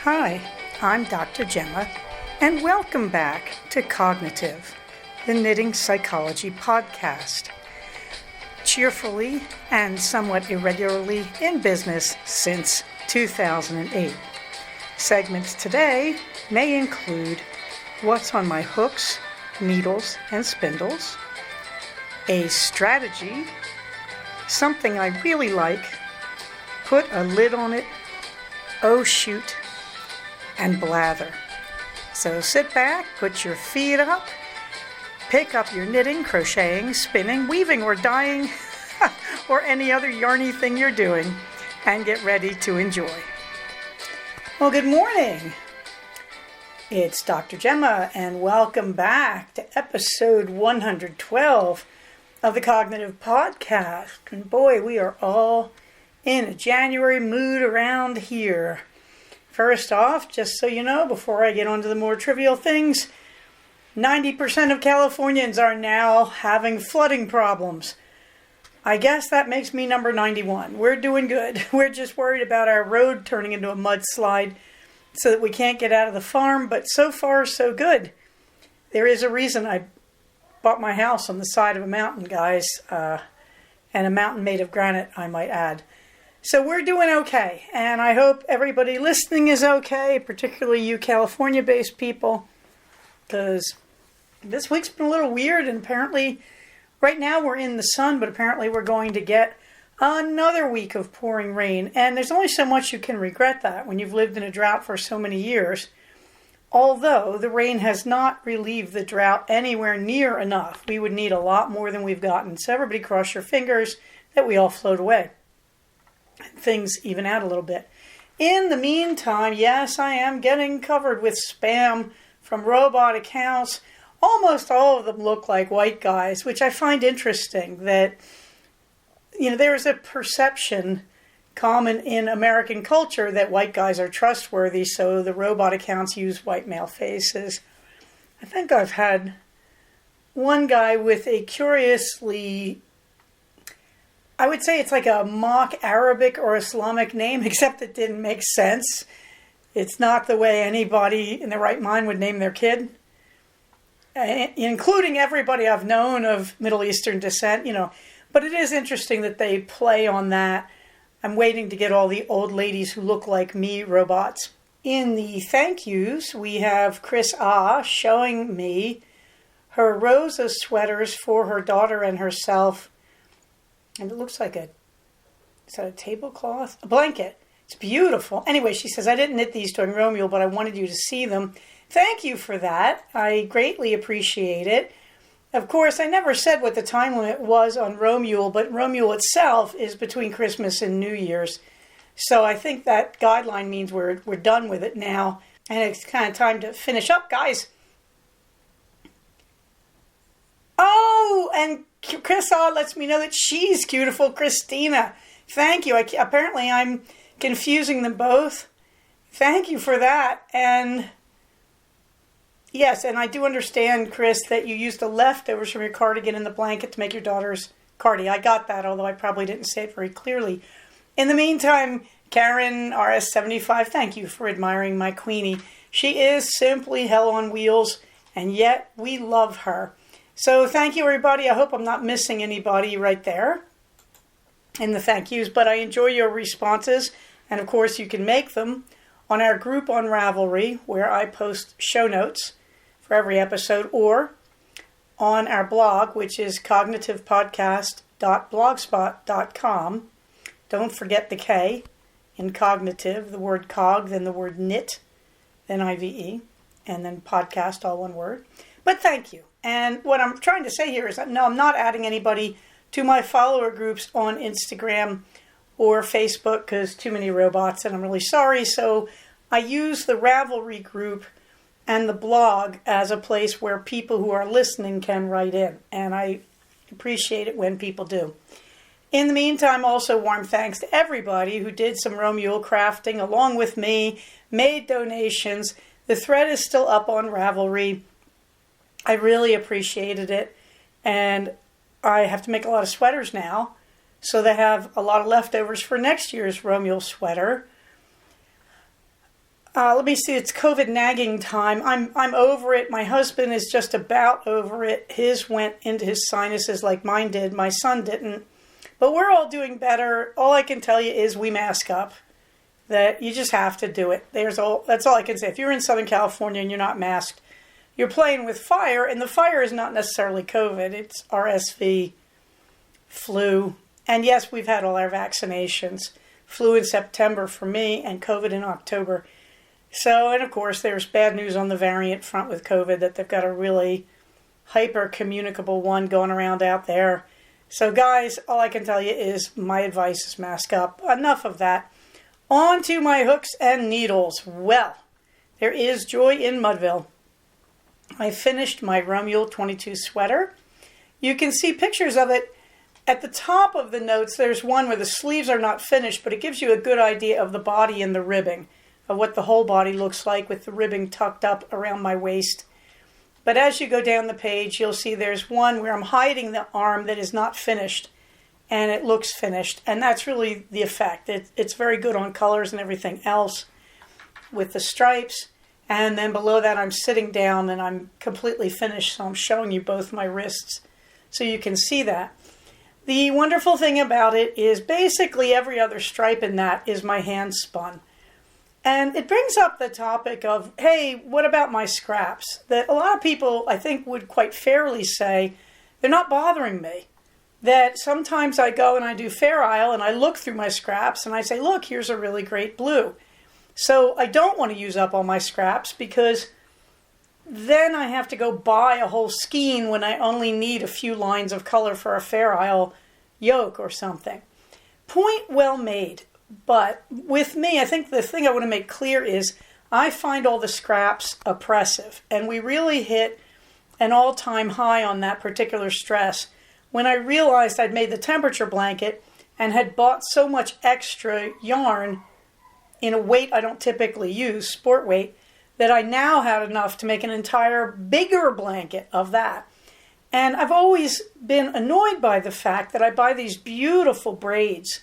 Hi, I'm Dr. Gemma, and welcome back to Cognitive, the Knitting Psychology podcast. Cheerfully and somewhat irregularly in business since 2008. Segments today may include what's on my hooks, needles, and spindles, a strategy, something I really like, put a lid on it, oh shoot, and blather. So sit back, put your feet up, pick up your knitting, crocheting, spinning, weaving, or dyeing, or any other yarny thing you're doing, and get ready to enjoy. Well, good morning. It's Dr. Gemma, and welcome back to episode 112 of the Cognitive Podcast. And boy, we are all in a January mood around here. First off, just so you know, before I get on to the more trivial things, 90% of Californians are now having flooding problems. I guess that makes me number 91. We're doing good. We're just worried about our road turning into a mudslide so that we can't get out of the farm, but so far so good. There is a reason I bought my house on the side of a mountain, guys, and a mountain made of granite, I might add. So we're doing okay, and I hope everybody listening is okay, particularly you California-based people, because this week's been a little weird, and apparently right now we're in the sun, but apparently we're going to get another week of pouring rain, and there's only so much you can regret that when you've lived in a drought for so many years, although the rain has not relieved the drought anywhere near enough. We would need a lot more than we've gotten, so everybody cross your fingers that we all float away. Things even out a little bit. In the meantime, yes, I am getting covered with spam from robot accounts. Almost all of them look like white guys, which I find interesting that, there is a perception common in American culture that white guys are trustworthy, so the robot accounts use white male faces. I think I've had one guy with a curiously, I would say it's like a mock Arabic or Islamic name, except it didn't make sense. It's not the way anybody in their right mind would name their kid, including everybody I've known of Middle Eastern descent, But it is interesting that they play on that. I'm waiting to get all the old ladies who look like me robots. In the thank yous, we have Chris Ah showing me her rows of sweaters for her daughter and herself. And it looks like is that a tablecloth? A blanket. It's beautiful. Anyway, she says, I didn't knit these during Romule, but I wanted you to see them. Thank you for that. I greatly appreciate it. Of course, I never said what the time limit was on Romule, but Romule itself is between Christmas and New Year's. So I think that guideline means we're done with it now. And it's kind of time to finish up, guys. Oh, and Chris lets me know that she's beautiful, Christina. Thank you. Apparently I'm confusing them both. Thank you for that. And yes, and I do understand, Chris, that you used the leftovers from your cardigan and the blanket to make your daughter's cardi. I got that, although I probably didn't say it very clearly. In the meantime, Karen RS75, thank you for admiring my Queenie. She is simply hell on wheels, and yet we love her. So thank you, everybody. I hope I'm not missing anybody right there in the thank yous, but I enjoy your responses. And of course, you can make them on our group on Ravelry, where I post show notes for every episode, or on our blog, which is cognitivepodcast.blogspot.com. Don't forget the K in cognitive, the word cog, then the word knit, then IVE, and then podcast, all one word. But thank you. And what I'm trying to say here is that, no, I'm not adding anybody to my follower groups on Instagram or Facebook because too many robots, and I'm really sorry. So I use the Ravelry group and the blog as a place where people who are listening can write in. And I appreciate it when people do. In the meantime, also warm thanks to everybody who did some Romule crafting along with me, made donations. The thread is still up on Ravelry. I really appreciated it, and I have to make a lot of sweaters now, so they have a lot of leftovers for next year's Romule sweater. Let me see, it's COVID nagging time. I'm over it. My husband is just about over it. His went into his sinuses like mine did. My son didn't. But we're all doing better. All I can tell you is we mask up. That you just have to do it. That's all I can say. If you're in Southern California and you're not masked, you're playing with fire, and the fire is not necessarily COVID. It's RSV, flu, and yes, we've had all our vaccinations. Flu in September for me, and COVID in October. So, and of course, there's bad news on the variant front with COVID, that they've got a really hyper-communicable one going around out there. So guys, all I can tell you is my advice is mask up. Enough of that. On to my hooks and needles. Well, there is joy in Mudville. I finished my Romuald 22 sweater. You can see pictures of it. At the top of the notes, there's one where the sleeves are not finished, but it gives you a good idea of the body and the ribbing, of what the whole body looks like with the ribbing tucked up around my waist. But as you go down the page, you'll see there's one where I'm hiding the arm that is not finished, and it looks finished. And that's really the effect. It's very good on colors and everything else with the stripes. And then below that, I'm sitting down and I'm completely finished. So I'm showing you both my wrists so you can see that. The wonderful thing about it is basically every other stripe in that is my hand spun. And it brings up the topic of, hey, what about my scraps? That a lot of people, I think, would quite fairly say, they're not bothering me. That sometimes I go and I do Fair Isle and I look through my scraps and I say, look, here's a really great blue. So I don't want to use up all my scraps, because then I have to go buy a whole skein when I only need a few lines of color for a Fair Isle yoke or something. Point well made. But with me, I think the thing I want to make clear is I find all the scraps oppressive. And we really hit an all-time high on that particular stress when I realized I'd made the temperature blanket and had bought so much extra yarn in a weight I don't typically use, sport weight, that I now had enough to make an entire bigger blanket of that. And I've always been annoyed by the fact that I buy these beautiful braids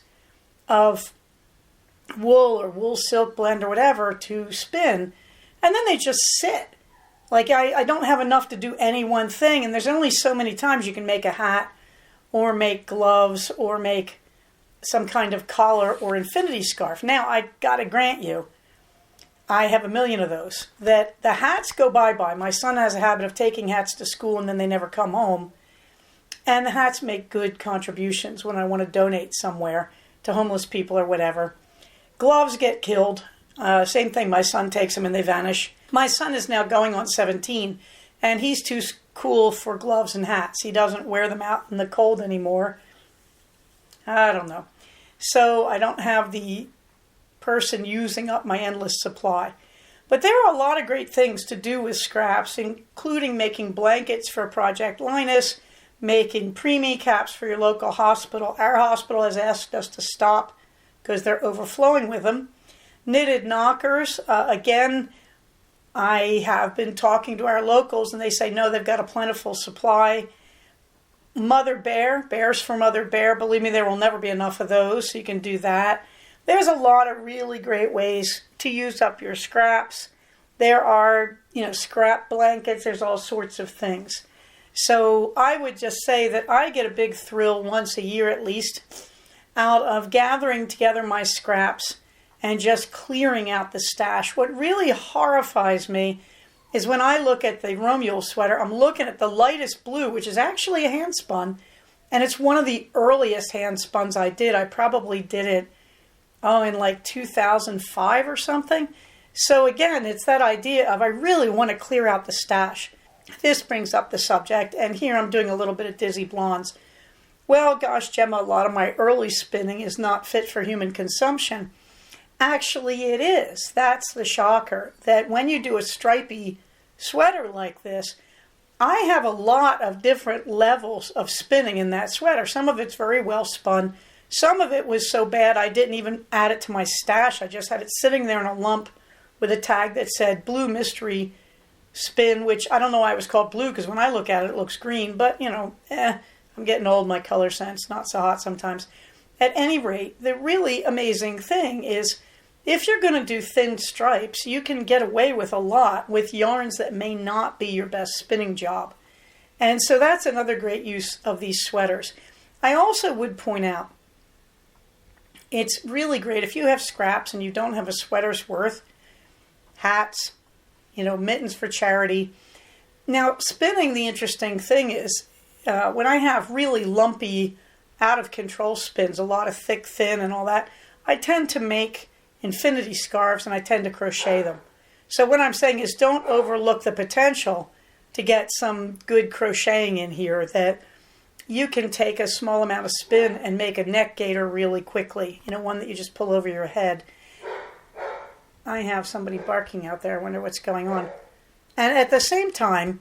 of wool or wool silk blend or whatever to spin, and then they just sit. Like I don't have enough to do any one thing, and there's only so many times you can make a hat or make gloves or make some kind of collar or infinity scarf. Now, I gotta grant you, I have a million of those. That the hats go bye-bye. My son has a habit of taking hats to school and then they never come home. And the hats make good contributions when I want to donate somewhere to homeless people or whatever. Gloves get killed. Same thing, my son takes them and they vanish. My son is now going on 17, and he's too cool for gloves and hats. He doesn't wear them out in the cold anymore. I don't know. So I don't have the person using up my endless supply. But there are a lot of great things to do with scraps, including making blankets for Project Linus, making preemie caps for your local hospital. Our hospital has asked us to stop because they're overflowing with them. Knitted knockers. Again, I have been talking to our locals and they say no, they've got a plentiful supply. Mother Bear, bears for Mother Bear. Believe me, there will never be enough of those, so you can do that. There's a lot of really great ways to use up your scraps. There are, scrap blankets. There's all sorts of things. So I would just say that I get a big thrill once a year at least out of gathering together my scraps and just clearing out the stash. What really horrifies me is when I look at the Romuald sweater, I'm looking at the lightest blue, which is actually a hand spun, and it's one of the earliest hand spuns I did. I probably did it, in like 2005 or something. So again, it's that idea of I really want to clear out the stash. This brings up the subject, and here I'm doing a little bit of Dizzy Blondes. Well, gosh, Gemma, a lot of my early spinning is not fit for human consumption. Actually, it is. That's the shocker, that when you do a stripy sweater like this, I have a lot of different levels of spinning in that sweater. Some of it's very well spun. Some of it was so bad I didn't even add it to my stash. I just had it sitting there in a lump with a tag that said Blue Mystery Spin, which I don't know why it was called blue, because when I look at it, it looks green. But, I'm getting old, my color sense, not so hot sometimes. At any rate, the really amazing thing is if you're going to do thin stripes, you can get away with a lot with yarns that may not be your best spinning job. And so that's another great use of these sweaters. I also would point out, it's really great if you have scraps and you don't have a sweater's worth, hats, mittens for charity. Now, spinning, the interesting thing is, when I have really lumpy, out of control spins, a lot of thick, thin, and all that, I tend to make infinity scarves and I tend to crochet them. So what I'm saying is, don't overlook the potential to get some good crocheting in here, that you can take a small amount of spin and make a neck gaiter really quickly, one that you just pull over your head. I have somebody barking out there. I wonder what's going on. And at the same time,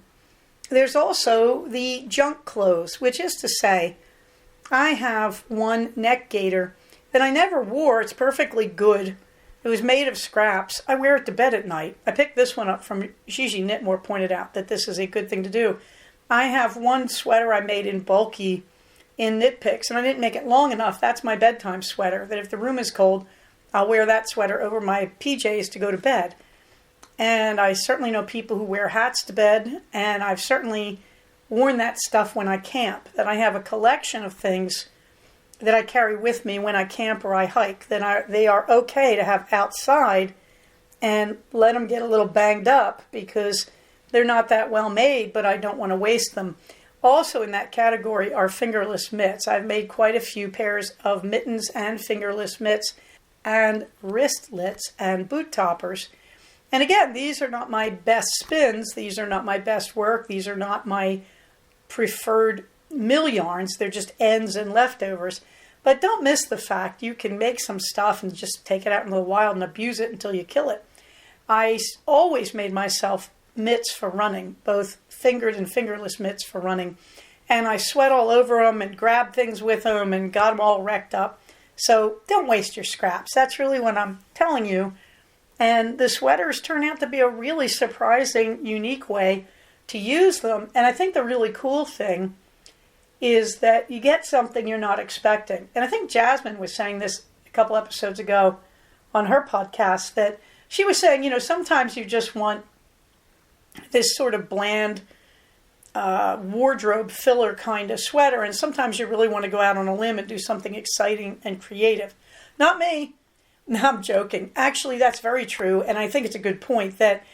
there's also the junk clothes, which is to say, I have one neck gaiter that I never wore. It's perfectly good. It was made of scraps. I wear it to bed at night. I picked this one up from Gigi Knitmore, pointed out that this is a good thing to do. I have one sweater I made in bulky in Knit Picks, and I didn't make it long enough. That's my bedtime sweater, that if the room is cold, I'll wear that sweater over my PJs to go to bed. And I certainly know people who wear hats to bed, and I've certainly worn that stuff when I camp, that I have a collection of things that I carry with me when I camp or I hike, they are okay to have outside and let them get a little banged up because they're not that well made, but I don't want to waste them. Also in that category are fingerless mitts. I've made quite a few pairs of mittens and fingerless mitts and wristlets and boot toppers. And again, these are not my best spins. These are not my best work. These are not my preferred mill yarns. They're just ends and leftovers. But don't miss the fact you can make some stuff and just take it out in the wild and abuse it until you kill it. I always made myself mitts for running, both fingered and fingerless mitts for running. And I sweat all over them and grabbed things with them and got them all wrecked up. So don't waste your scraps. That's really what I'm telling you. And the sweaters turn out to be a really surprising, unique way to use them. And I think the really cool thing is that you get something you're not expecting. And I think Jasmine was saying this a couple episodes ago on her podcast, that she was saying, sometimes you just want this sort of bland wardrobe filler kind of sweater, and sometimes you really want to go out on a limb and do something exciting and creative. Not me. No, I'm joking. Actually, that's very true, and I think it's a good point that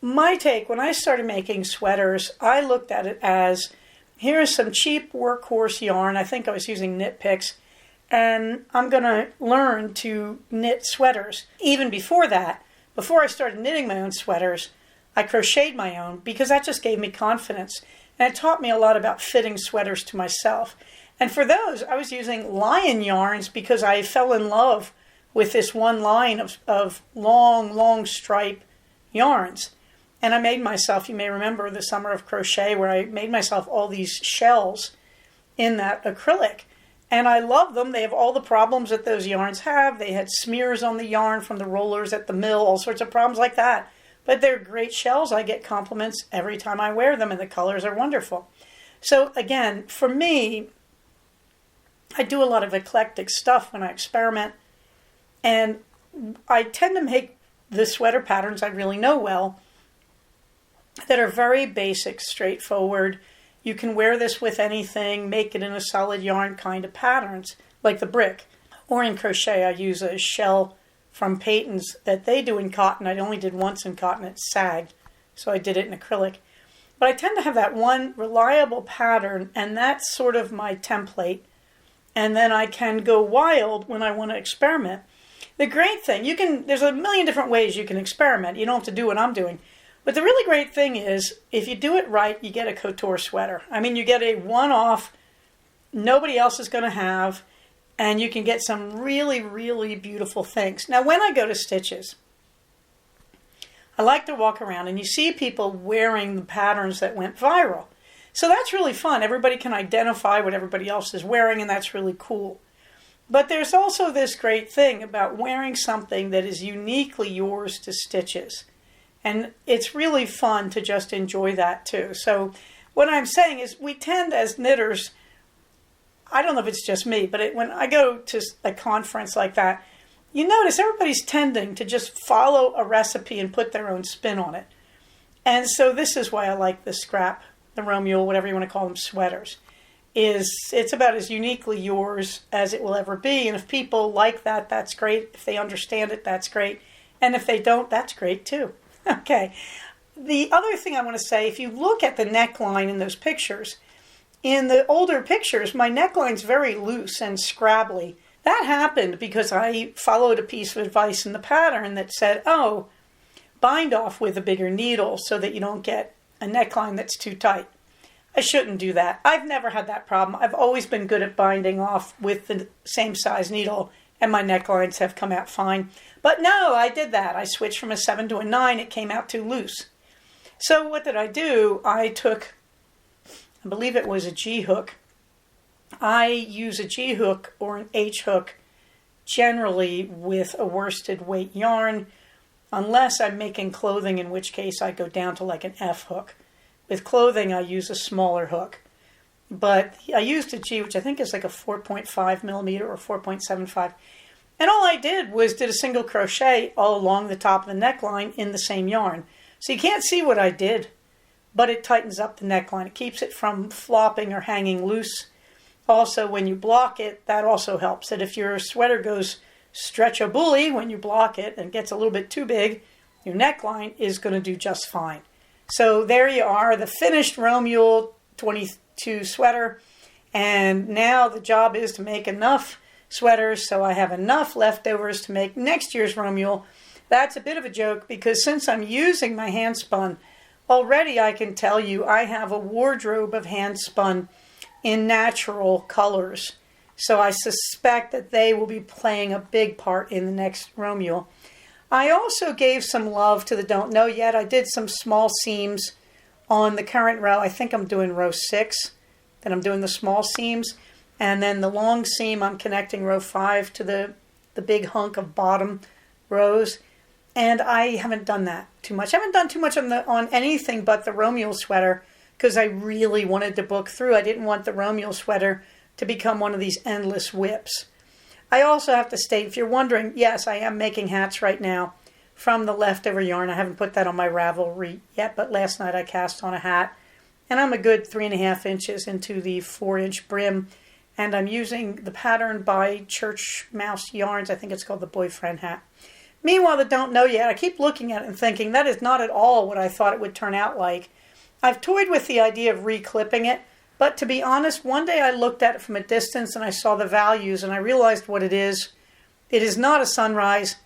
my take, when I started making sweaters, I looked at it as, here's some cheap workhorse yarn. I think I was using Knit Picks, and I'm going to learn to knit sweaters. Even before that, before I started knitting my own sweaters, I crocheted my own because that just gave me confidence. And it taught me a lot about fitting sweaters to myself. And for those, I was using Lion yarns because I fell in love with this one line of long stripe yarns. And I made myself, you may remember the summer of crochet, where I made myself all these shells in that acrylic. And I love them. They have all the problems that those yarns have. They had smears on the yarn from the rollers at the mill, all sorts of problems like that. But they're great shells. I get compliments every time I wear them, and the colors are wonderful. So again, for me, I do a lot of eclectic stuff when I experiment. And I tend to make the sweater patterns I really know well that are very basic, straightforward. You can wear this with anything, make it in a solid yarn kind of patterns, like the brick. Or in crochet, I use a shell from Peyton's that they do in cotton. I only did once in cotton, it sagged, so I did it in acrylic. But I tend to have that one reliable pattern, and that's sort of my template. And then I can go wild when I want to experiment. The great thing, there's a million different ways you can experiment. You don't have to do what I'm doing. But the really great thing is, if you do it right, you get a couture sweater. I mean, you get a one-off, nobody else is going to have, and you can get some really, really beautiful things. Now, when I go to Stitches, I like to walk around, and you see people wearing the patterns that went viral. So that's really fun. Everybody can identify what everybody else is wearing, and that's really cool. But there's also this great thing about wearing something that is uniquely yours to Stitches. And it's really fun to just enjoy that too. So what I'm saying is, we tend as knitters, I don't know if it's just me, but when I go to a conference like that, you notice everybody's tending to just follow a recipe and put their own spin on it. And so this is why I like the scrap, the Romeul, whatever you want to call them, sweaters. It's about as uniquely yours as it will ever be. And if people like that, that's great. If they understand it, that's great. And if they don't, that's great too. Okay. The other thing I want to say, if you look at the neckline in those pictures, in the older pictures, my neckline's very loose and scrabbly. That happened because I followed a piece of advice in the pattern that said, oh, bind off with a bigger needle so that you don't get a neckline that's too tight. I shouldn't do that. I've never had that problem. I've always been good at binding off with the same size needle, and my necklines have come out fine. But no, I did that. I switched from a 7 to a 9. It came out too loose. So what did I do? I took, I believe it was a G hook. I use a G hook or an H hook generally with a worsted weight yarn, unless I'm making clothing, in which case I go down to like an F hook. With clothing, I use a smaller hook. But I used a G, which I think is like a 4.5 millimeter or 4.75. And all I did was did a single crochet all along the top of the neckline in the same yarn. So you can't see what I did, but it tightens up the neckline. It keeps it from flopping or hanging loose. Also, when you block it, that also helps. That if your sweater goes stretch-a-bully when you block it and gets a little bit too big, your neckline is going to do just fine. So there you are, the finished Romeul 22 sweater. And now the job is to make enough sweaters so I have enough leftovers to make next year's Romeul. That's a bit of a joke because since I'm using my hand spun, already I can tell you I have a wardrobe of hand spun in natural colors. So I suspect that they will be playing a big part in the next Romeul. I also gave some love to the Don't Know Yet. I did some small seams on the current row. I think I'm doing row 6. Then I'm doing the small seams. And then the long seam, I'm connecting row 5 to the big hunk of bottom rows. And I haven't done that too much. I haven't done too much on anything but the Romeul sweater because I really wanted to book through. I didn't want the Romeul sweater to become one of these endless whips. I also have to state, if you're wondering, yes, I am making hats right now from the leftover yarn. I haven't put that on my Ravelry yet, but last night I cast on a hat. And I'm a good 3.5 inches into the 4-inch brim. And I'm using the pattern by Church Mouse Yarns. I think it's called the Boyfriend Hat. Meanwhile, the Don't Know Yet, I keep looking at it and thinking that is not at all what I thought it would turn out like. I've toyed with the idea of reclipping it. But to be honest, one day I looked at it from a distance and I saw the values and I realized what it is. It is not a sunrise,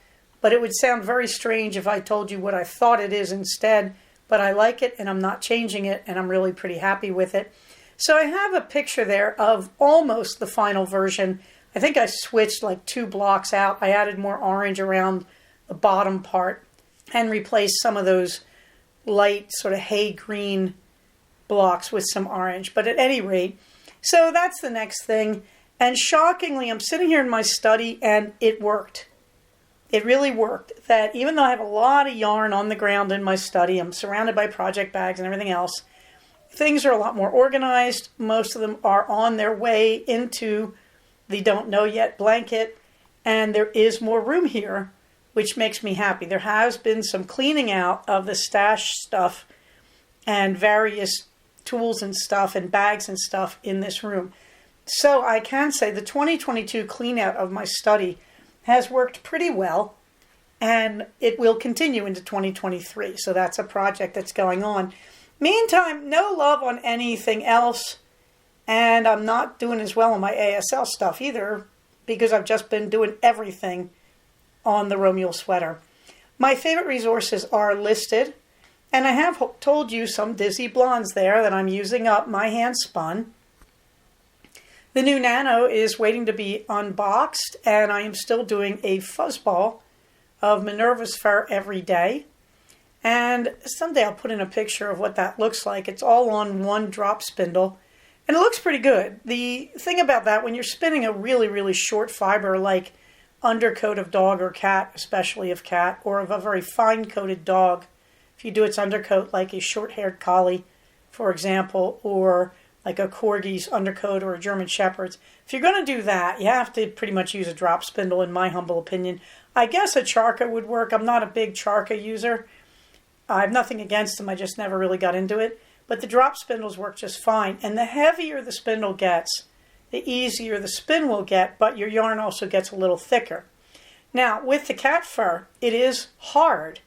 but it would sound very strange if I told you what I thought it is instead. But I like it and I'm not changing it and I'm really pretty happy with it. So I have a picture there of almost the final version. I think I switched like 2 blocks out. I added more orange around the bottom part and replaced some of those light sort of hay green blocks with some orange. But at any rate, so that's the next thing. And shockingly, I'm sitting here in my study and it worked. It really worked. That even though I have a lot of yarn on the ground in my study, I'm surrounded by project bags and everything else, things are a lot more organized. Most of them are on their way into the Don't Know Yet blanket. And there is more room here, which makes me happy. There has been some cleaning out of the stash stuff and various tools and stuff and bags and stuff in this room. So I can say the 2022 clean out of my study has worked pretty well and it will continue into 2023. So that's a project that's going on. Meantime, no love on anything else. And I'm not doing as well on my ASL stuff either because I've just been doing everything on the Romeul sweater. My favorite resources are listed. And I have told you some Dizzy Blondes there that I'm using up my hand spun. The new Nano is waiting to be unboxed, and I am still doing a fuzzball of Minerva's fur every day. And someday I'll put in a picture of what that looks like. It's all on one drop spindle, and it looks pretty good. The thing about that, when you're spinning a really, really short fiber like undercoat of dog or cat, especially of cat, or of a very fine-coated dog, if you do its undercoat like a short-haired collie, for example, or like a Corgi's undercoat or a German Shepherd's. If you're going to do that, you have to pretty much use a drop spindle, in my humble opinion. I guess a Charca would work. I'm not a big Charca user. I have nothing against them. I just never really got into it. But the drop spindles work just fine. And the heavier the spindle gets, the easier the spin will get, but your yarn also gets a little thicker. Now, with the cat fur, it is hard.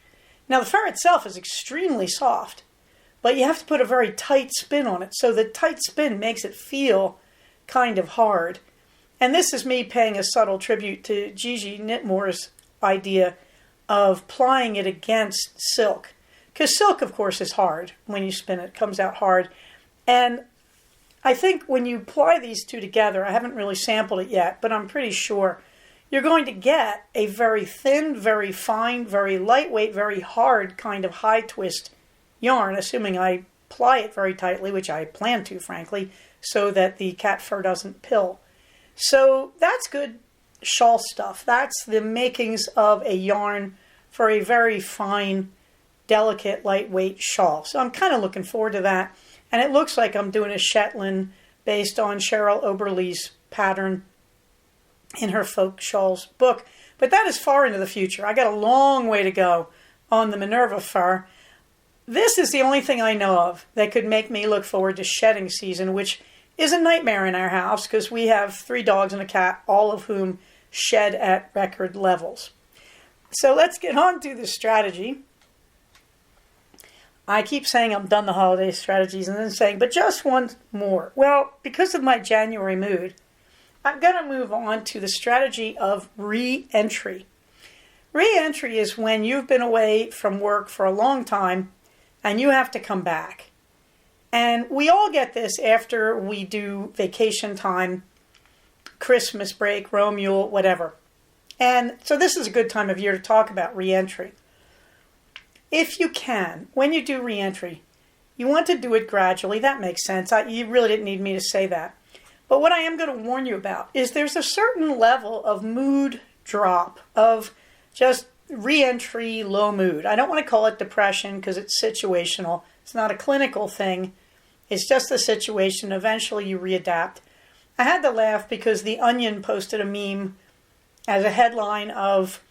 Now, the fur itself is extremely soft, but you have to put a very tight spin on it. So the tight spin makes it feel kind of hard. And this is me paying a subtle tribute to Gigi Knitmore's idea of plying it against silk. Because silk, of course, is hard. When you spin it, it comes out hard. And I think when you ply these two together, I haven't really sampled it yet, but I'm pretty sure you're going to get a very thin, very fine, very lightweight, very hard kind of high twist yarn, assuming I ply it very tightly, which I plan to, frankly, so that the cat fur doesn't pill. So that's good shawl stuff. That's the makings of a yarn for a very fine, delicate, lightweight shawl. So I'm kind of looking forward to that. And it looks like I'm doing a Shetland based on Cheryl Oberle's pattern in her Folk Shawls book. But that is far into the future. I got a long way to go on the Minerva fur. This is the only thing I know of that could make me look forward to shedding season, which is a nightmare in our house because we have 3 dogs and a cat, all of whom shed at record levels. So let's get on to the strategy. I keep saying I'm done the holiday strategies and then saying, but just one more. Well, because of my January mood, I'm going to move on to the strategy of re-entry. Re-entry is when you've been away from work for a long time and you have to come back. And we all get this after we do vacation time, Christmas break, Romule, whatever. And so this is a good time of year to talk about re-entry. If you can, when you do re-entry, you want to do it gradually. That makes sense. You really didn't need me to say that. But what I am going to warn you about is there's a certain level of mood drop, of just re-entry, low mood. I don't want to call it depression because it's situational. It's not a clinical thing. It's just a situation. Eventually you readapt. I had to laugh because The Onion posted a meme as a headline of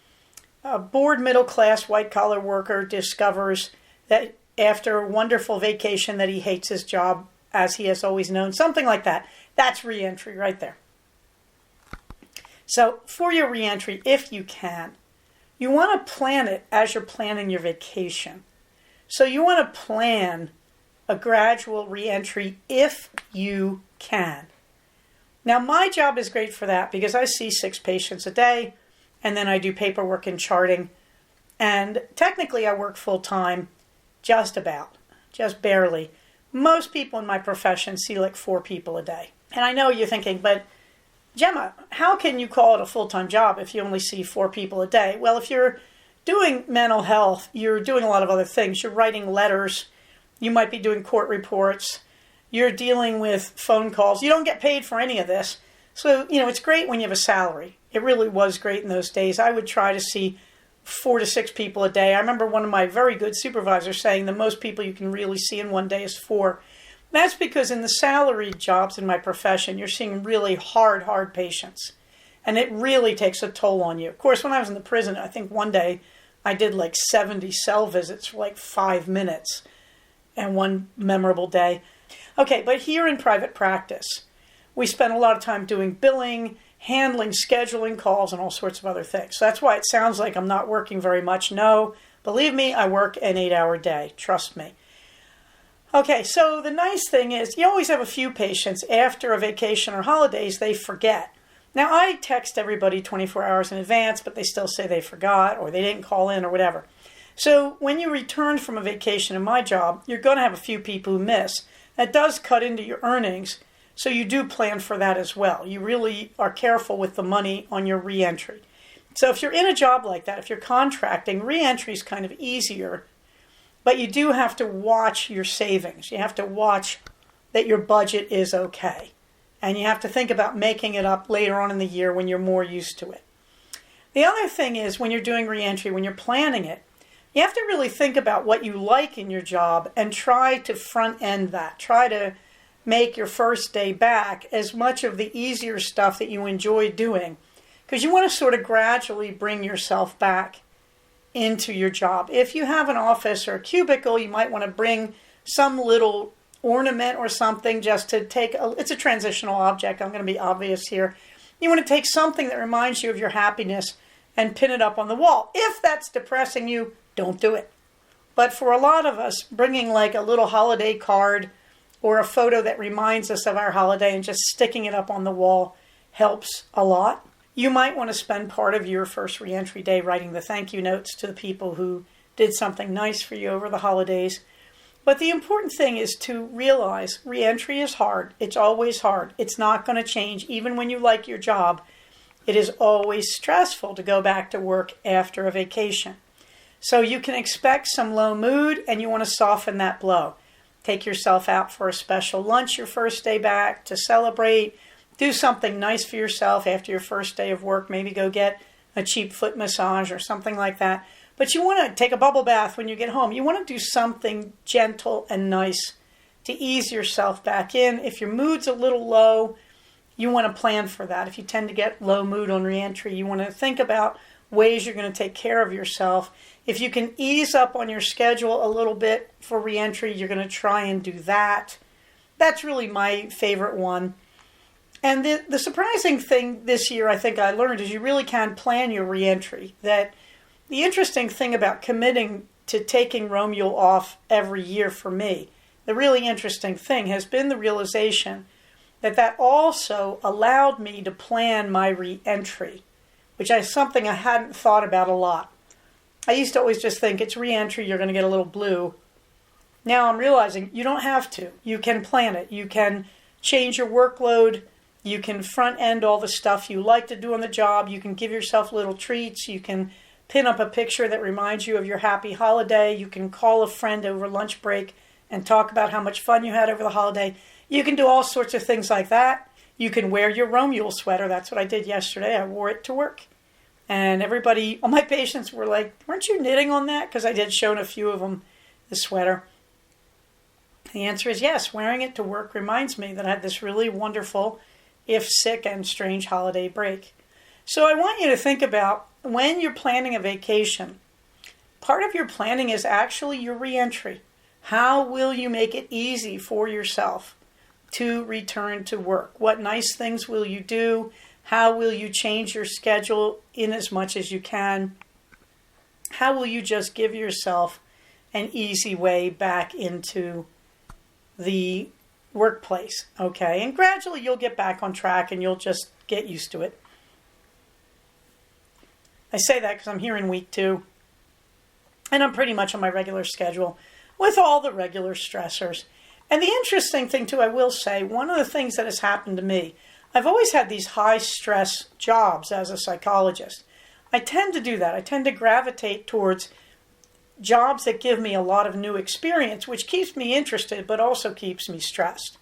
a bored middle-class white-collar worker discovers that after a wonderful vacation that he hates his job as he has always known. Something like that. That's re-entry right there. So for your re-entry, if you can, you want to plan it as you're planning your vacation. So you want to plan a gradual re-entry if you can. Now my job is great for that because I see 6 patients a day and then I do paperwork and charting. And technically I work full-time, just barely. Most people in my profession see like 4 people a day. And I know you're thinking, but Gemma, how can you call it a full-time job if you only see 4 people a day? Well, if you're doing mental health, you're doing a lot of other things. You're writing letters. You might be doing court reports. You're dealing with phone calls. You don't get paid for any of this. So, it's great when you have a salary. It really was great in those days. I would try to see 4 to 6 people a day. I remember one of my very good supervisors saying the most people you can really see in one day is 4. That's because in the salaried jobs in my profession, you're seeing really hard patients. And it really takes a toll on you. Of course, when I was in the prison, I think one day I did like 70 cell visits for like 5 minutes. And one memorable day. Okay, but here in private practice, we spend a lot of time doing billing, handling, scheduling calls, and all sorts of other things. So that's why it sounds like I'm not working very much. No, believe me, I work an 8-hour day. Trust me. Okay, so the nice thing is you always have a few patients after a vacation or holidays, they forget. Now, I text everybody 24 hours in advance, but they still say they forgot or they didn't call in or whatever. So when you return from a vacation in my job, you're going to have a few people who miss. That does cut into your earnings, so you do plan for that as well. You really are careful with the money on your re-entry. So if you're in a job like that, if you're contracting, re-entry is kind of easier, but you do have to watch your savings. You have to watch that your budget is okay. And you have to think about making it up later on in the year when you're more used to it. The other thing is when you're doing re-entry, when you're planning it, you have to really think about what you like in your job and try to front end that. Try to make your first day back as much of the easier stuff that you enjoy doing, because you want to sort of gradually bring yourself back into your job. If you have an office or a cubicle, you might want to bring some little ornament or something just to it's a transitional object. I'm going to be obvious here. You want to take something that reminds you of your happiness and pin it up on the wall. If that's depressing you, don't do it. But for a lot of us, bringing like a little holiday card or a photo that reminds us of our holiday and just sticking it up on the wall helps a lot. You might want to spend part of your first reentry day writing the thank you notes to the people who did something nice for you over the holidays. But the important thing is to realize reentry is hard. It's always hard. It's not going to change. Even when you like your job, it is always stressful to go back to work after a vacation. So you can expect some low mood, and you want to soften that blow. Take yourself out for a special lunch your first day back to celebrate. Do something nice for yourself after your first day of work. Maybe go get a cheap foot massage or something like that. But you want to take a bubble bath when you get home. You want to do something gentle and nice to ease yourself back in. If your mood's a little low, you want to plan for that. If you tend to get low mood on reentry, you want to think about ways you're going to take care of yourself. If you can ease up on your schedule a little bit for reentry, you're going to try and do that. That's really my favorite one. And the surprising thing this year I think I learned is you really can plan your reentry. That the interesting thing about committing to taking Romule off every year for me, the really interesting thing has been the realization that also allowed me to plan my reentry, which is something I hadn't thought about a lot. I used to always just think it's reentry, you're going to get a little blue. Now I'm realizing you don't have to. You can plan it. You can change your workload. You can front end all the stuff you like to do on the job. You can give yourself little treats. You can pin up a picture that reminds you of your happy holiday. You can call a friend over lunch break and talk about how much fun you had over the holiday. You can do all sorts of things like that. You can wear your Romule sweater. That's what I did yesterday. I wore it to work. And everybody, all my patients were like, weren't you knitting on that? Because I did show a few of them the sweater. The answer is yes. Wearing it to work reminds me that I had this really wonderful, if sick and strange, holiday break. So I want you to think about when you're planning a vacation, part of your planning is actually your reentry. How will you make it easy for yourself to return to work? What nice things will you do? How will you change your schedule in as much as you can? How will you just give yourself an easy way back into the workplace? Okay, and gradually you'll get back on track and you'll just get used to it. I say that because I'm here in week 2 and I'm pretty much on my regular schedule with all the regular stressors. And the interesting thing too, I will say, one of the things that has happened to me, I've always had these high stress jobs as a psychologist. I tend to do that. I tend to gravitate towards jobs that give me a lot of new experience, which keeps me interested, but also keeps me stressed.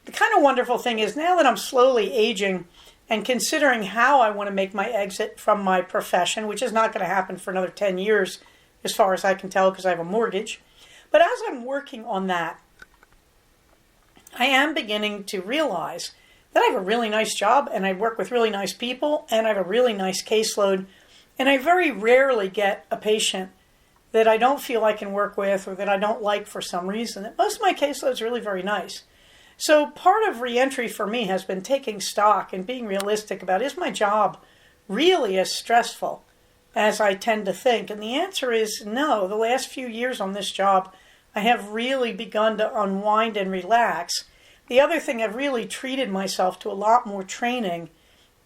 The kind of wonderful thing is now that I'm slowly aging and considering how I want to make my exit from my profession, which is not going to happen for another 10 years, as far as I can tell, because I have a mortgage. But as I'm working on that, I am beginning to realize that I have a really nice job and I work with really nice people and I have a really nice caseload. And I very rarely get a patient that I don't feel I can work with or that I don't like for some reason. Most of my caseload is really very nice. So part of reentry for me has been taking stock and being realistic about, is my job really as stressful as I tend to think? And the answer is no. The last few years on this job, I have really begun to unwind and relax. The other thing, I've really treated myself to a lot more training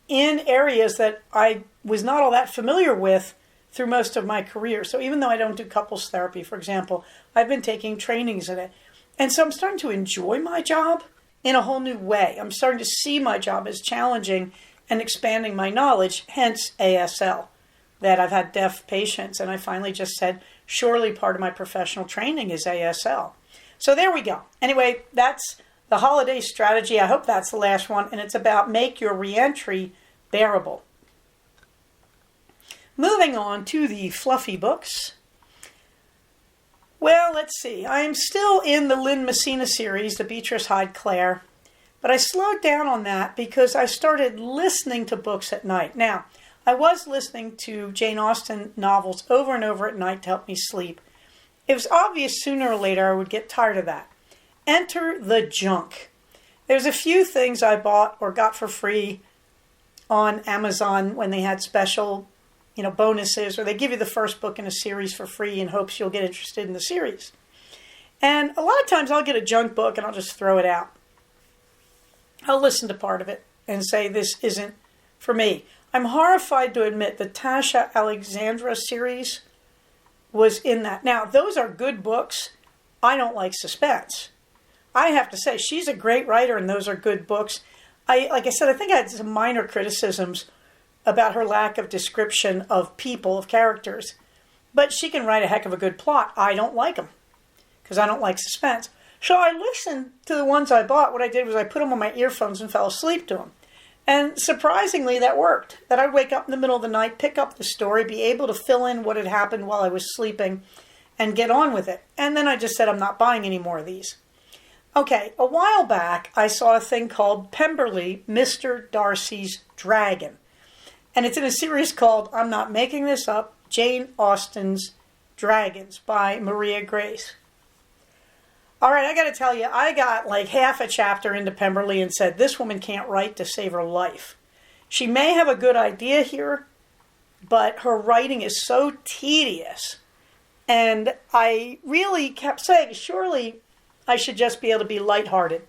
in areas that I was not all that familiar with through most of my career. So even though I don't do couples therapy, for example, I've been taking trainings in it. And so I'm starting to enjoy my job in a whole new way. I'm starting to see my job as challenging and expanding my knowledge, hence ASL, that I've had deaf patients. And I finally just said, surely part of my professional training is ASL. So there we go. Anyway, that's the holiday strategy. I hope that's the last one. And it's about make your reentry bearable. Moving on to the fluffy books. Well, let's see. I am still in the Lynn Messina series, the Beatrice Hyde Clare, but I slowed down on that because I started listening to books at night. Now, I was listening to Jane Austen novels over and over at night to help me sleep. It was obvious sooner or later I would get tired of that. Enter the junk. There's a few things I bought or got for free on Amazon when they had special, bonuses, or they give you the first book in a series for free in hopes you'll get interested in the series. And a lot of times I'll get a junk book and I'll just throw it out. I'll listen to part of it and say this isn't for me. I'm horrified to admit the Tasha Alexandra series was in that. Now, those are good books. I don't like suspense. I have to say, she's a great writer and those are good books. Like I said, I think I had some minor criticisms about her lack of description of people, of characters. But she can write a heck of a good plot. I don't like them because I don't like suspense. So I listened to the ones I bought. What I did was I put them on my earphones and fell asleep to them. And surprisingly, that worked. That I'd wake up in the middle of the night, pick up the story, be able to fill in what had happened while I was sleeping, and get on with it. And then I just said, I'm not buying any more of these. Okay, a while back, I saw a thing called Pemberley, Mr. Darcy's Dragon. And it's in a series called, I'm not making this up, Jane Austen's Dragons by Maria Grace. All right, I got to tell you, I got like half a chapter into Pemberley and said, this woman can't write to save her life. She may have a good idea here, but her writing is so tedious. And I really kept saying, surely I should just be able to be lighthearted.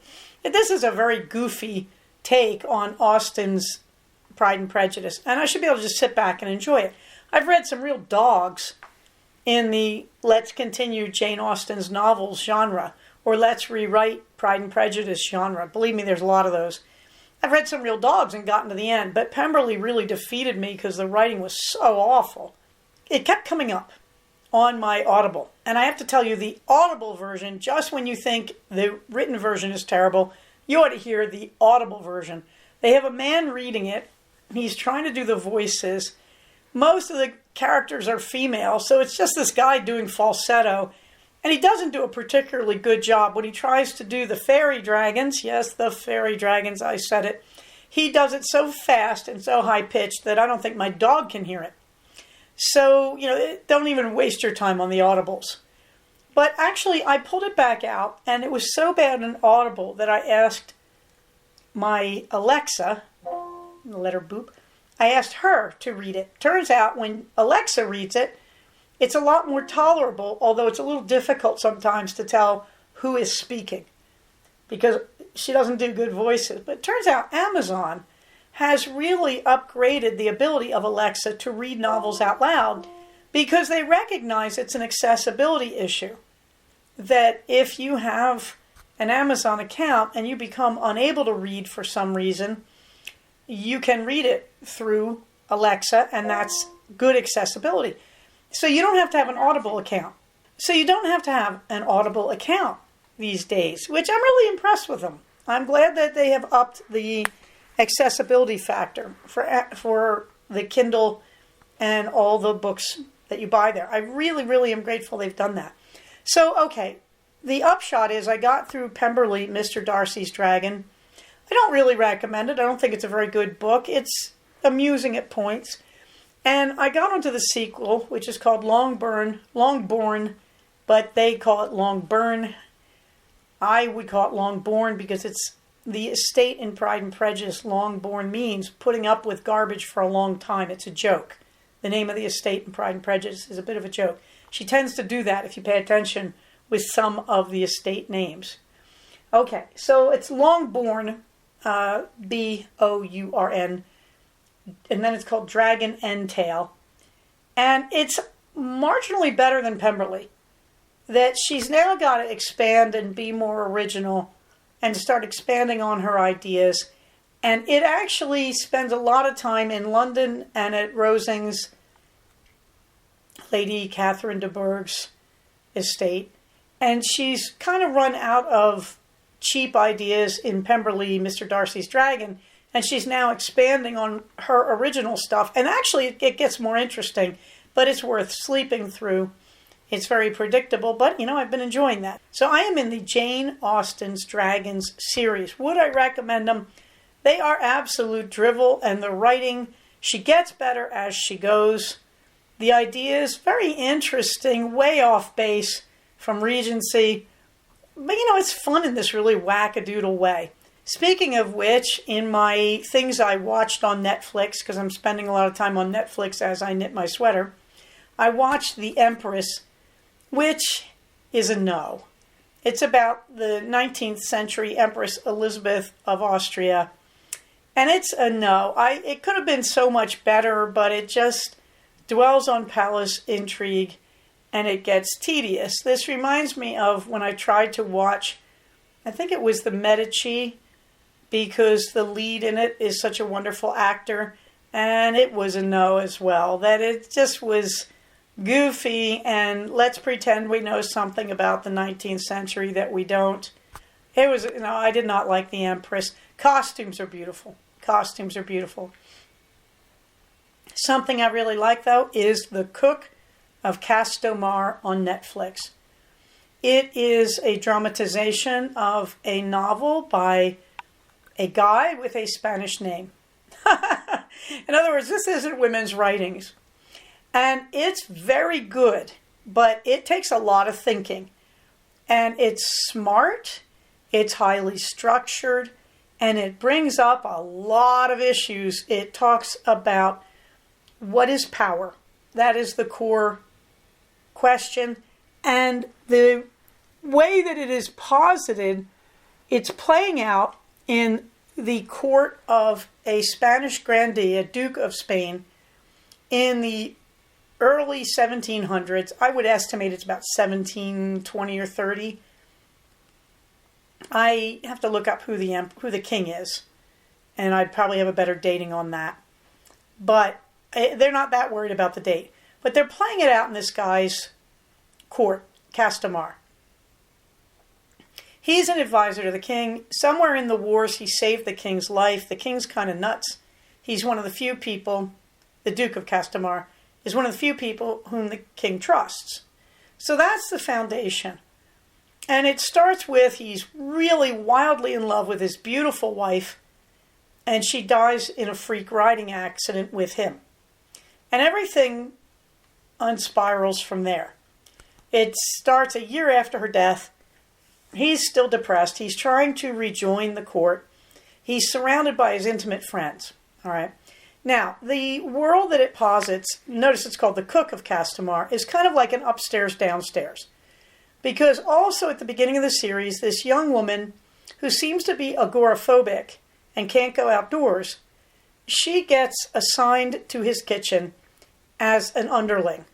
And this is a very goofy take on Austen's Pride and Prejudice, and I should be able to just sit back and enjoy it. I've read some real dogs in the let's continue Jane Austen's novels genre, or let's rewrite Pride and Prejudice genre. Believe me, there's a lot of those. I've read some real dogs and gotten to the end, but Pemberley really defeated me because the writing was so awful. It kept coming up on my Audible, and I have to tell you, the Audible version, just when you think the written version is terrible, you ought to hear the Audible version. They have a man reading it. He's trying to do the voices. Most of the characters are female, so it's just this guy doing falsetto. And he doesn't do a particularly good job. When he tries to do the fairy dragons, yes, the fairy dragons, I said it, he does it so fast and so high-pitched that I don't think my dog can hear it. So, don't even waste your time on the Audibles. But actually, I pulled it back out, and it was so bad in Audible that I asked my Alexa, the letter boop, I asked her to read it. Turns out when Alexa reads it, it's a lot more tolerable, although it's a little difficult sometimes to tell who is speaking because she doesn't do good voices. But it turns out Amazon has really upgraded the ability of Alexa to read novels out loud because they recognize it's an accessibility issue. That if you have an Amazon account and you become unable to read for some reason, you can read it through Alexa, and that's good accessibility. So you don't have to have an Audible account. These days, which I'm really impressed with them. I'm glad that they have upped the accessibility factor for the Kindle and all the books that you buy there. I really, really am grateful they've done that. So, okay, the upshot is I got through Pemberley, Mr. Darcy's Dragon. I don't really recommend it. I don't think it's a very good book. It's amusing at points. And I got onto the sequel, which is called Longbourn, but they call it Longburn. I would call it Longbourn because it's the estate in Pride and Prejudice. Longbourn means putting up with garbage for a long time. It's a joke. The name of the estate in Pride and Prejudice is a bit of a joke. She tends to do that if you pay attention with some of the estate names. Okay, so it's Longbourn, Bourn, and then it's called Dragon Entail. And it's marginally better than Pemberley. That she's now got to expand and be more original and to start expanding on her ideas. And it actually spends a lot of time in London and at Rosings, Lady Catherine de Bourgh's estate. And she's kind of run out of cheap ideas in Pemberley, Mr. Darcy's Dragon. And she's now expanding on her original stuff. And actually, it gets more interesting, but it's worth sleeping through. It's very predictable, but I've been enjoying that. So I am in the Jane Austen's Dragons series. Would I recommend them? They are absolute drivel, and the writing, she gets better as she goes. The idea is very interesting, way off base from Regency. But it's fun in this really wackadoodle way. Speaking of which, in my things I watched on Netflix, because I'm spending a lot of time on Netflix as I knit my sweater, I watched The Empress, which is a no. It's about the 19th century Empress Elizabeth of Austria, and it's a no. It could have been so much better, but it just dwells on palace intrigue, and it gets tedious. This reminds me of when I tried to watch, I think it was The Medici, because the lead in it is such a wonderful actor, and it was a no as well. That it just was goofy, and let's pretend we know something about the 19th century that we don't. It was, I did not like The Empress. Costumes are beautiful. Costumes are beautiful. Something I really like, though, is The Cook of Castomar on Netflix. It is a dramatization of a novel by a guy with a Spanish name. In other words, this isn't women's writings. And it's very good, but it takes a lot of thinking. And it's smart, it's highly structured, and it brings up a lot of issues. It talks about what is power. That is the core question. And the way that it is posited, it's playing out in the court of a Spanish grandee, a Duke of Spain, in the early 1700s. I would estimate it's about 1720 or 30. I have to look up who the king is, and I'd probably have a better dating on that. But they're not that worried about the date. But they're playing it out in this guy's court, Castomar. He's an advisor to the king. Somewhere in the wars, he saved the king's life. The king's kind of nuts. He's one of the few people, the Duke of Castomar, is one of the few people whom the king trusts. So that's the foundation. And it starts with he's really wildly in love with his beautiful wife, and she dies in a freak riding accident with him. And everything unspirals from there. It starts a year after her death. He's still depressed. He's trying to rejoin the court. He's surrounded by his intimate friends. All right. Now, the world that it posits, notice it's called The Cook of Castomar, is kind of like an upstairs, downstairs. Because also at the beginning of the series, this young woman who seems to be agoraphobic and can't go outdoors, she gets assigned to his kitchen as an underling.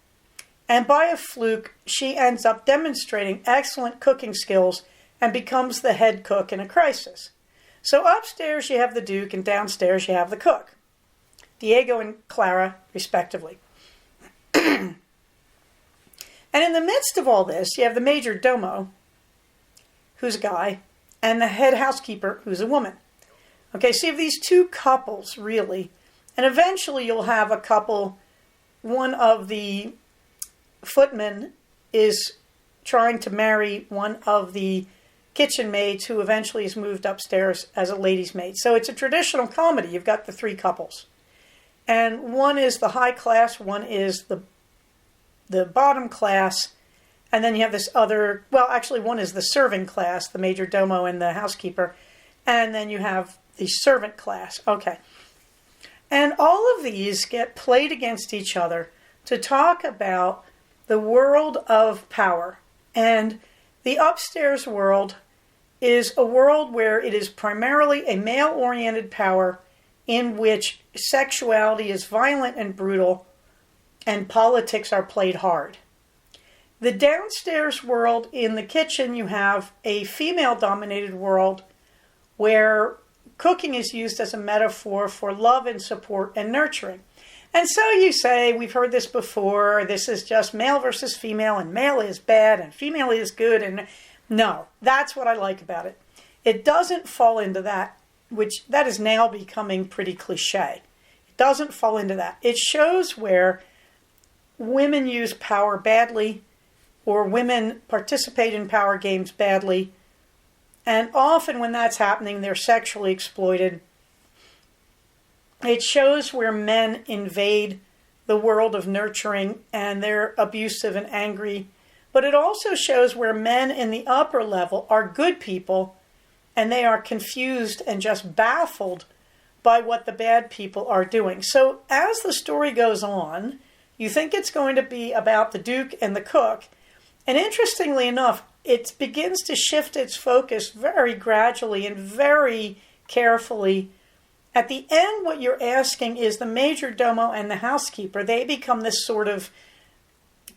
And by a fluke, she ends up demonstrating excellent cooking skills and becomes the head cook in a crisis. So upstairs you have the Duke, and downstairs you have the cook. Diego and Clara, respectively. And in the midst of all this, you have the major domo, who's a guy, and the head housekeeper, who's a woman. Okay, so you have these two couples, really. And eventually you'll have a couple, one of the footmen is trying to marry one of the kitchen maids who eventually is moved upstairs as a lady's maid. So it's a traditional comedy. You've got the three couples. And one is the high class, one is the bottom class, and then you have this other, well, actually one is the serving class, the major domo and the housekeeper, and then you have the servant class. Okay. And all of these get played against each other to talk about the world of power. And the upstairs world is a world where it is primarily a male-oriented power in which sexuality is violent and brutal and politics are played hard. The downstairs world, in the kitchen, you have a female-dominated world where cooking is used as a metaphor for love and support and nurturing. And so you say, we've heard this before, this is just male versus female, and male is bad and female is good. And no, that's what I like about it. It doesn't fall into that, which that is now becoming pretty cliche. It doesn't fall into that. It shows where women use power badly or women participate in power games badly. And often when that's happening, they're sexually exploited. It shows where men invade the world of nurturing and they're abusive and angry. But it also shows where men in the upper level are good people and they are confused and just baffled by what the bad people are doing. So as the story goes on, you think it's going to be about the Duke and the cook. And interestingly enough, it begins to shift its focus very gradually and very carefully. At the end, what you're asking is the major domo and the housekeeper. They become this sort of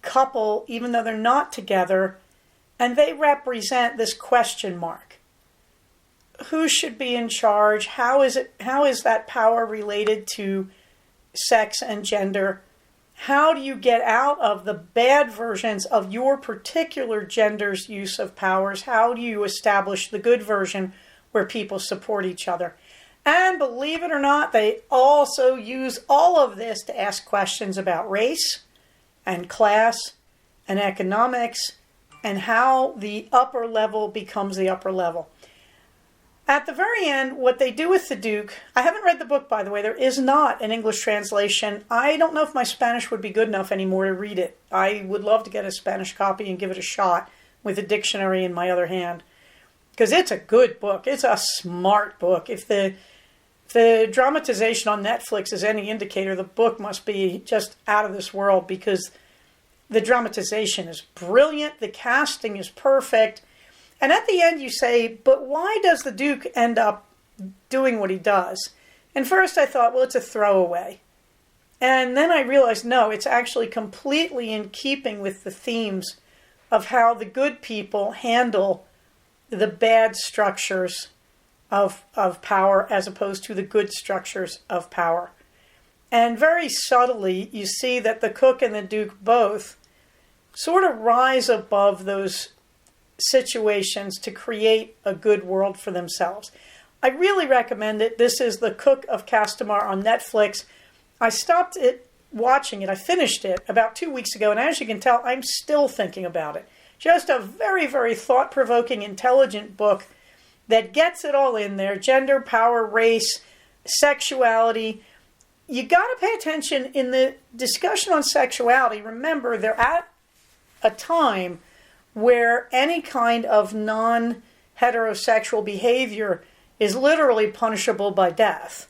couple, even though they're not together, and they represent this question mark. Who should be in charge? How is that power related to sex and gender? How do you get out of the bad versions of your particular gender's use of powers? How do you establish the good version where people support each other? And believe it or not, they also use all of this to ask questions about race and class and economics and how the upper level becomes the upper level. At the very end, what they do with the Duke, I haven't read the book, by the way. There is not an English translation. I don't know if my Spanish would be good enough anymore to read it. I would love to get a Spanish copy and give it a shot with a dictionary in my other hand. Because it's a good book. It's a smart book. If the dramatization on Netflix is any indicator, the book must be just out of this world because the dramatization is brilliant. The casting is perfect. And at the end you say, but why does the Duke end up doing what he does? And first I thought, well, it's a throwaway. And then I realized, no, it's actually completely in keeping with the themes of how the good people handle the bad structures of power as opposed to the good structures of power. And very subtly, you see that the cook and the Duke both sort of rise above those situations to create a good world for themselves. I really recommend it. This is The Cook of Castamar on Netflix. I stopped watching it. I finished it about 2 weeks ago, and as you can tell, I'm still thinking about it. Just a very, very thought-provoking, intelligent book that gets it all in there. Gender, power, race, sexuality. You got to pay attention in the discussion on sexuality. Remember, they're at a time where any kind of non-heterosexual behavior is literally punishable by death.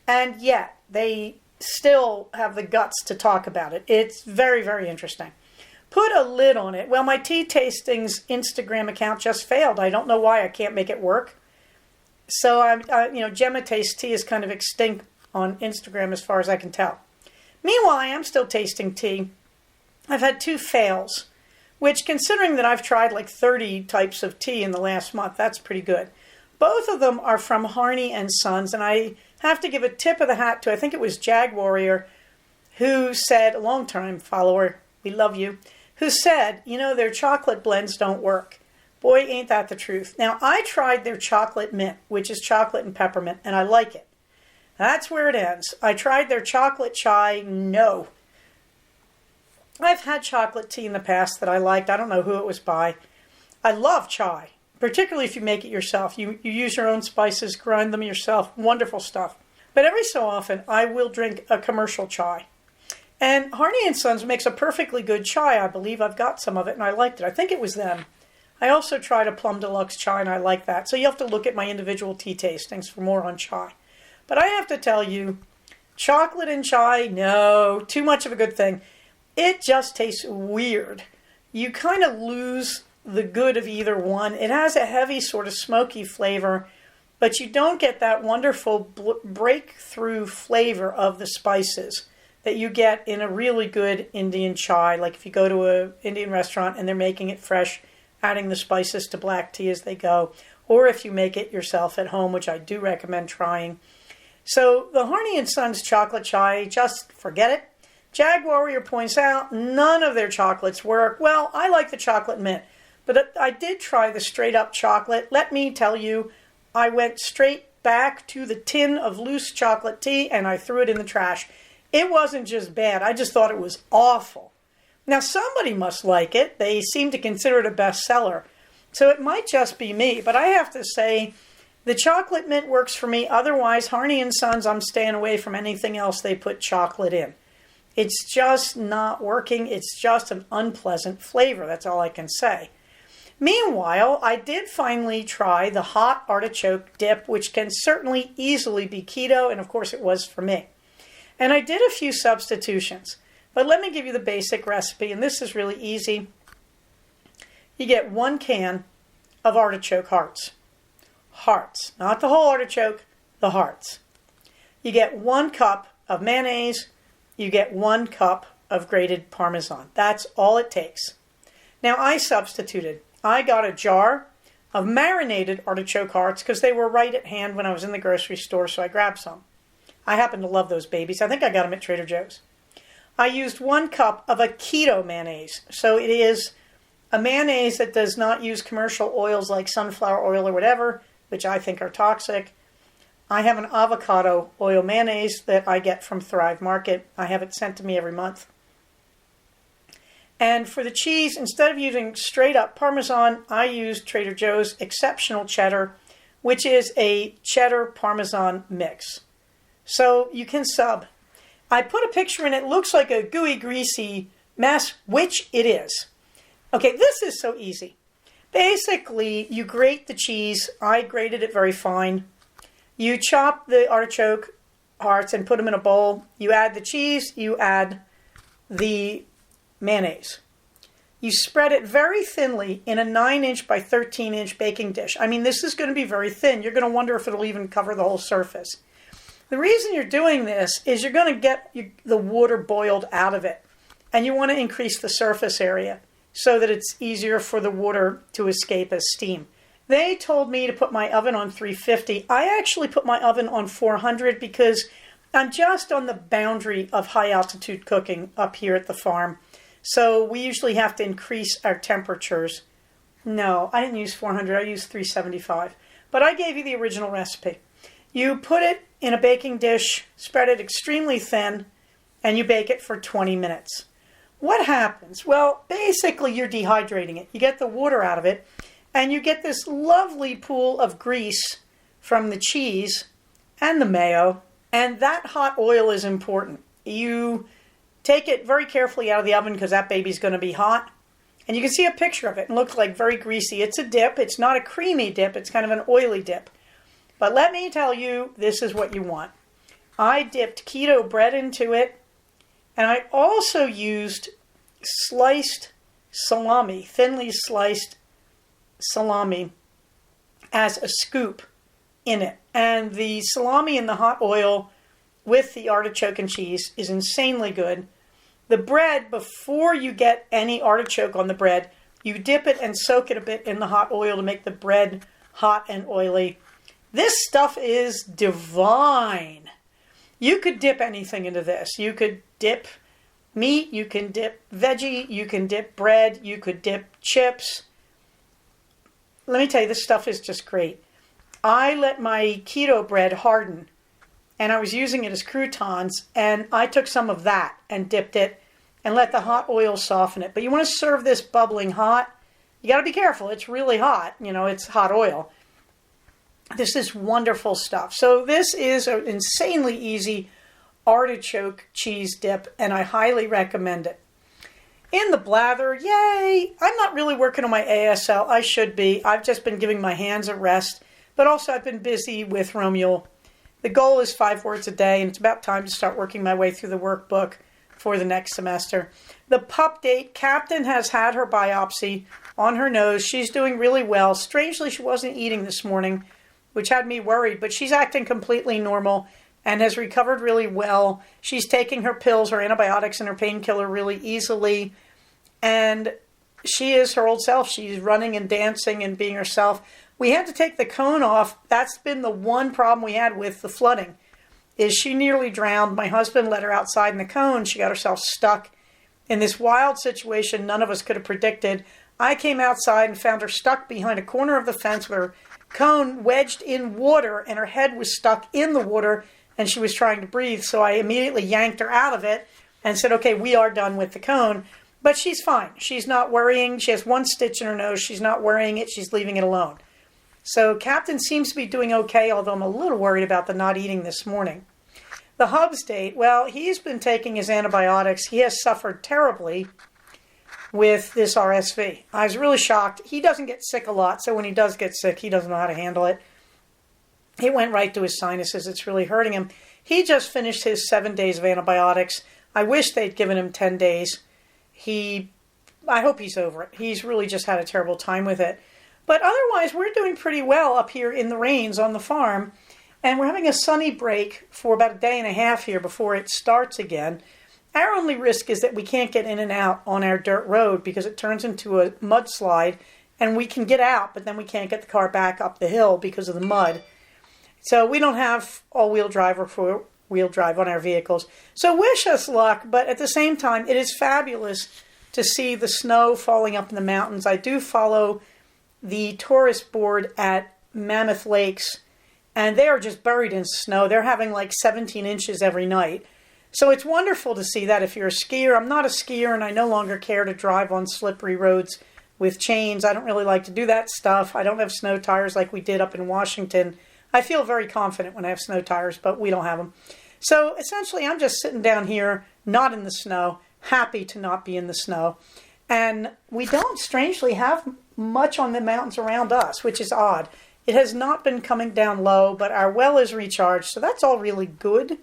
And yet, they still have the guts to talk about it. It's very, very interesting. Put a lid on it. Well, my tea tastings Instagram account just failed. I don't know why. I can't make it work. So, Gemma Tastes Tea is kind of extinct on Instagram as far as I can tell. Meanwhile, I am still tasting tea. I've had 2 fails, which, considering that I've tried like 30 types of tea in the last month, that's pretty good. Both of them are from Harney and Sons, and I have to give a tip of the hat to, I think it was Jag Warrior, who said, a long-time follower, we love you, who said, their chocolate blends don't work. Boy, ain't that the truth. Now, I tried their chocolate mint, which is chocolate and peppermint, and I like it. That's where it ends. I tried their chocolate chai, no. I've had chocolate tea in the past that I liked. I don't know who it was by. I love chai, particularly if you make it yourself. You use your own spices, grind them yourself. Wonderful stuff. But every so often, I will drink a commercial chai. And Harney & Sons makes a perfectly good chai, I believe. I've got some of it, and I liked it. I think it was them. I also tried a Plum Deluxe chai, and I like that. So you have to look at my individual tea tastings for more on chai. But I have to tell you, chocolate and chai, no, too much of a good thing. It just tastes weird. You kind of lose the good of either one. It has a heavy sort of smoky flavor, but you don't get that wonderful breakthrough flavor of the spices that you get in a really good Indian chai. Like if you go to an Indian restaurant and they're making it fresh, adding the spices to black tea as they go, or if you make it yourself at home, which I do recommend trying. So the Harney & Sons chocolate chai, just forget it. Jag Warrior points out none of their chocolates work. Well, I like the chocolate mint, but I did try the straight up chocolate. Let me tell you, I went straight back to the tin of loose chocolate tea and I threw it in the trash. It wasn't just bad. I just thought it was awful. Now, somebody must like it. They seem to consider it a bestseller. So it might just be me, but I have to say the chocolate mint works for me. Otherwise, Harney & Sons, I'm staying away from anything else they put chocolate in. It's just not working. It's just an unpleasant flavor. That's all I can say. Meanwhile, I did finally try the hot artichoke dip, which can certainly easily be keto, and of course it was for me. And I did a few substitutions, but let me give you the basic recipe, and this is really easy. You get 1 can of artichoke hearts. Hearts, not the whole artichoke, the hearts. You get 1 cup of mayonnaise. You get 1 cup of grated Parmesan. That's all it takes. Now I substituted. I got a jar of marinated artichoke hearts because they were right at hand when I was in the grocery store, so I grabbed some. I happen to love those babies. I think I got them at Trader Joe's. I used 1 cup of a keto mayonnaise. So it is a mayonnaise that does not use commercial oils like sunflower oil or whatever, which I think are toxic. I have an avocado oil mayonnaise that I get from Thrive Market. I have it sent to me every month. And for the cheese, instead of using straight up Parmesan, I used Trader Joe's Exceptional Cheddar, which is a cheddar Parmesan mix. So you can sub. I put a picture in. It looks like a gooey, greasy mess, which it is. Okay, this is so easy. Basically, you grate the cheese. I grated it very fine. You chop the artichoke hearts and put them in a bowl. You add the cheese. You add the mayonnaise. You spread it very thinly in a 9-inch by 13-inch baking dish. I mean, this is going to be very thin. You're going to wonder if it'll even cover the whole surface. The reason you're doing this is you're going to get the water boiled out of it. And you want to increase the surface area so that it's easier for the water to escape as steam. They told me to put my oven on 350. I actually put my oven on 400 because I'm just on the boundary of high altitude cooking up here at the farm. So we usually have to increase our temperatures. No, I didn't use 400. I used 375. But I gave you the original recipe. You put it in a baking dish, spread it extremely thin, and you bake it for 20 minutes. What happens? Well, basically you're dehydrating it. You get the water out of it, and you get this lovely pool of grease from the cheese and the mayo, and that hot oil is important. You take it very carefully out of the oven because that baby's going to be hot. And you can see a picture of it. It looks like very greasy. It's a dip. It's not a creamy dip. It's kind of an oily dip. But let me tell you, this is what you want. I dipped keto bread into it. And I also used sliced salami, thinly sliced salami, as a scoop in it. And the salami in the hot oil with the artichoke and cheese is insanely good. The bread, before you get any artichoke on the bread, you dip it and soak it a bit in the hot oil to make the bread hot and oily. This stuff is divine. You could dip anything into this. You could dip meat, you can dip veggie, you can dip bread, you could dip chips. Let me tell you, this stuff is just great. I let my keto bread harden, and I was using it as croutons, and I took some of that and dipped it and let the hot oil soften it. But you want to serve this bubbling hot. You got to be careful. It's really hot. You know, it's hot oil. This is wonderful stuff. So this is an insanely easy artichoke cheese dip, and I highly recommend it. In the blather, yay! I'm not really working on my ASL. I should be. I've just been giving my hands a rest, but also I've been busy with Romuald. The goal is 5 words a day, and it's about time to start working my way through the workbook for the next semester. The pup date, Captain has had her biopsy on her nose. She's doing really well. Strangely, she wasn't eating this morning, which had me worried, but she's acting completely normal and has recovered really well. She's taking her pills, her antibiotics, and her painkiller really easily, and she is her old self. She's running and dancing and being herself. We had to take the cone off. That's been the one problem we had with the flooding, is she nearly drowned. My husband let her outside in the cone. She got herself stuck in this wild situation none of us could have predicted. I came outside and found her stuck behind a corner of the fence with her cone wedged in water, and her head was stuck in the water, and she was trying to breathe. So I immediately yanked her out of it and said, okay, we are done with the cone. But she's fine. She's not worrying. She has one stitch in her nose. She's not worrying it. She's leaving it alone. So Captain seems to be doing okay, although I'm a little worried about the not eating this morning. The Hubs date, well, he's been taking his antibiotics. He has suffered terribly with this RSV. I was really shocked. He doesn't get sick a lot, so when he does get sick, he doesn't know how to handle it. It went right to his sinuses. It's really hurting him. He just finished his 7 days of antibiotics. I wish they'd given him 10 days. I hope he's over it. He's really just had a terrible time with it. But otherwise, we're doing pretty well up here in the Rains on the farm. And we're having a sunny break for about a day and a half here before it starts again. Our only risk is that we can't get in and out on our dirt road because it turns into a mudslide. And we can get out, but then we can't get the car back up the hill because of the mud. So we don't have all-wheel drive or four-wheel drive on our vehicles. So wish us luck, but at the same time, it is fabulous to see the snow falling up in the mountains. I do follow the tourist board at Mammoth Lakes, and they are just buried in snow. They're having like 17 inches every night. So it's wonderful to see that if you're a skier. I'm not a skier, and I no longer care to drive on slippery roads with chains. I don't really like to do that stuff. I don't have snow tires like we did up in Washington. I feel very confident when I have snow tires, but we don't have them. So essentially, I'm just sitting down here, not in the snow, happy to not be in the snow. And we don't, strangely, have much on the mountains around us, which is odd. It has not been coming down low, but our well is recharged, so that's all really good.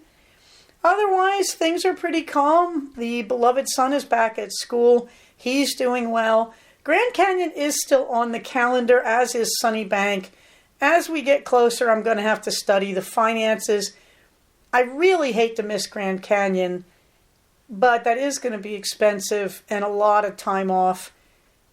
Otherwise, things are pretty calm. The beloved son is back at school. He's doing well. Grand Canyon is still on the calendar, as is Sunnybank. As we get closer, I'm going to have to study the finances. I really hate to miss Grand Canyon, but that is going to be expensive and a lot of time off.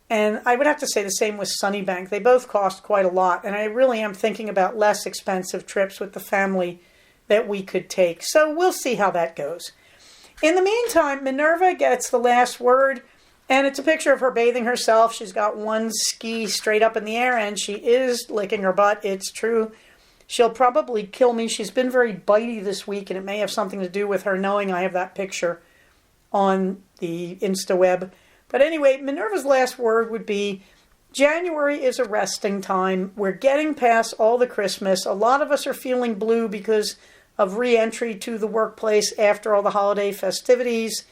And I would have to say the same with Sunnybank. They both cost quite a lot, and I really am thinking about less expensive trips with the family that we could take. So we'll see how that goes. In the meantime, Minerva gets the last word, and it's a picture of her bathing herself. She's got one ski straight up in the air, and she is licking her butt. It's true. She'll probably kill me. She's been very bitey this week, and it may have something to do with her knowing I have that picture on the InstaWeb. But anyway, Minerva's last word would be, January is a resting time. We're getting past all the Christmas. A lot of us are feeling blue because of re-entry to the workplace after all the holiday festivities.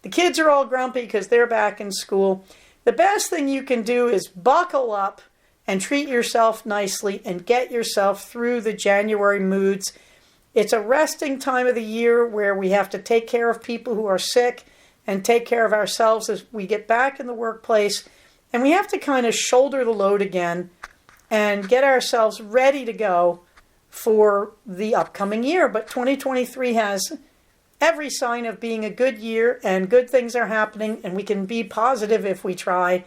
The kids are all grumpy because they're back in school. The best thing you can do is buckle up and treat yourself nicely and get yourself through the January moods. It's a resting time of the year where we have to take care of people who are sick and take care of ourselves as we get back in the workplace. And we have to kind of shoulder the load again and get ourselves ready to go for the upcoming year. But 2023 has every sign of being a good year, and good things are happening, and we can be positive if we try.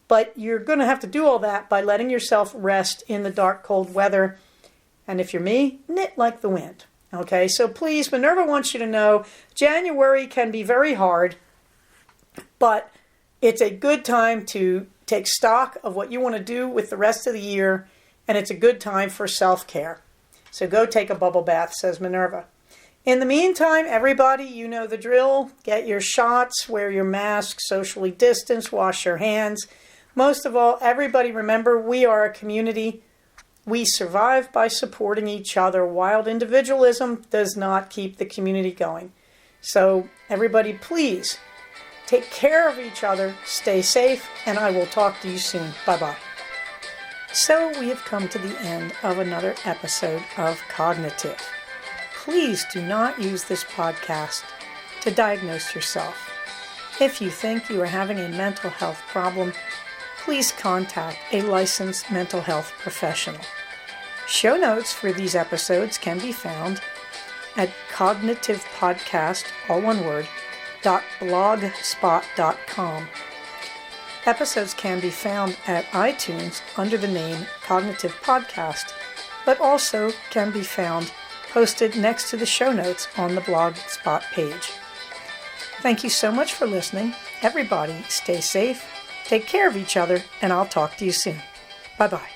But you're going to have to do all that by letting yourself rest in the dark, cold weather. And if you're me, knit like the wind. Okay, so please, Minerva wants you to know January can be very hard, but it's a good time to take stock of what you want to do with the rest of the year, and it's a good time for self-care. So go take a bubble bath, says Minerva. In the meantime, everybody, you know the drill. Get your shots, wear your mask, socially distance, wash your hands. Most of all, everybody remember, we are a community. We survive by supporting each other. Wild individualism does not keep the community going. So everybody, please take care of each other, stay safe, and I will talk to you soon. Bye-bye. So we have come to the end of another episode of Cognitive. Please do not use this podcast to diagnose yourself. If you think you are having a mental health problem, please contact a licensed mental health professional. Show notes for these episodes can be found at cognitivepodcast, all one word, .blogspot.com. Episodes can be found at iTunes under the name Cognitive Podcast, but also can be found posted next to the show notes on the Blogspot page. Thank you so much for listening. Everybody, stay safe, take care of each other, and I'll talk to you soon. Bye-bye.